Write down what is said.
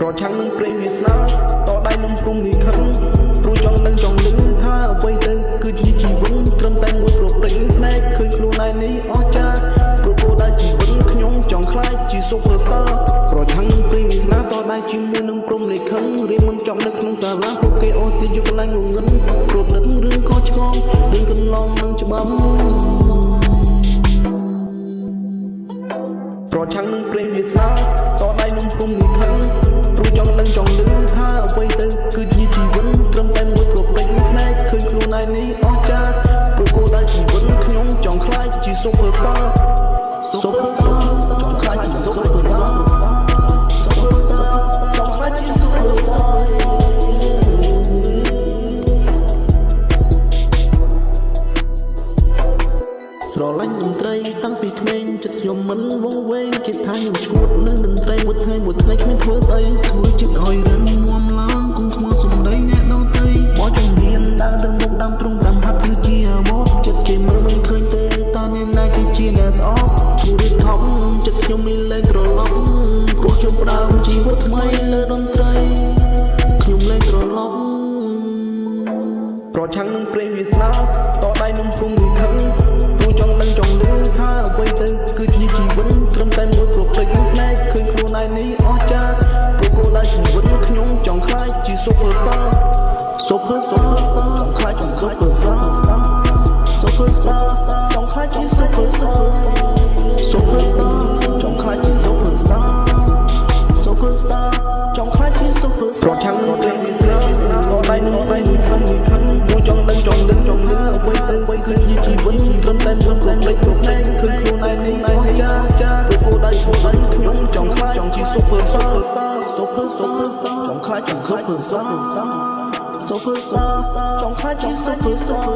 ប្រឆាំងនឹងព្រេងវាស្នាតដៃនំព្រំនេះខិនព្រោះចង់ដឹងចង់លឺថាអ្វីទៅគឺជាជីវិតត្រឹមតែមួយប្រព្រឹត្តផ្នែកឃើញខ្លួនឯងនេះអស្ចារ្យព្រោះគោលដៅជីវិតខ្ញុំចង់ខ្លាចជា Superstar ប្រឆាំងនឹងព្រេងវាស្នាតដៃជាមួយនឹងព្រំនេះខិនរៀនមិនចប់នៅក្នុងសាលាពួកគេអូសទីយកកន្លែងងងឹនព្រោះដឹងរឿងខុសឆ្គងរឿងកន្លងនឹងច្បាប់ប្រឆាំងនឹងព្រេងវាស្នាតដៃនំព្រំនេះខិនព្រោះចង់ដឹងចង់លឺថាអ្វីទៅគឺជាជីវិតត្រឹមតែមួយប្រព្រឹត្តផ្នែកឃើញខ្លួនឯងនេះអស្ចារ្យព្រោះគោលដៅជីវិតខ្ញុំចង់ខ្លាចជា Superstar ចង់ខ្លាចជា Superstar ចង់ខ្លាចជា Superstar ស្រឡាញ់តន្ត្រីតាំងពីក្មេងចិត្តខ្ញុំមិនវង្វេងគេថាខ្ញុំឈួតនឹងតន្ត្រីមួយថ្ងៃគ្មានធ្វើស្អីធ្វើចិត្តឲ្យរឹងមាំឡើងគង់ថ្មសំដីអ្នកដទៃបោះជំនាញដើរទៅមុខដាំទ្រង់5ហាត់គឺជាអាវុធចិត្តគេមើលមិនឃើញទេតើអ្នកណាគឺជាអ្នកស្អប់ព្រោះរៀបថប់ចិត្តខ្ញុំនេះលែងត្រឡប់ព្រោះខ្ញុំផ្ដើមជីវិតថ្មីលើតន្ត្រីខ្ញុំលែងត្រឡប់ប្រឆាំងនឹងព្រេងវាស្នាតដៃនំព្រំនេះខិនចង់ដឹងចង់លឺថាអ្វីទៅគឺជាជីវិតត្រឹមតែមួយប្រព្រឹត្តផ្នែកឃើញខ្លួនឯងនេះអស្ចារ្យព្រោះគោលដៅជីវិតខ្ញុំចង់ខ្លាចជា Superstar ចង់ខ្លាចជា Superstar ចង់ខ្លាចជា Superstar ចង់ខ្លាចជា Superstar ចង់ខ្លាចជា Superstar ប្រឆាំងនឹងព្រេងវាស្នាក៏ដៃនឹងព្រេងមួយខិនព្រោះចង់ដឹងចង់លឺថាអ្វីទៅគឺជាជីវិតត្រឹមតែមួយប្រព្រឹត្តផ្នែកឃើញខ្លួនឯងនេះអស្ចារ្យព្រោះគោលដៅខ្ញុំចង់ខ្លាចជា Superstar ចង់ខ្លាចជា Superstar ចង់ខ្លាចជា Superstar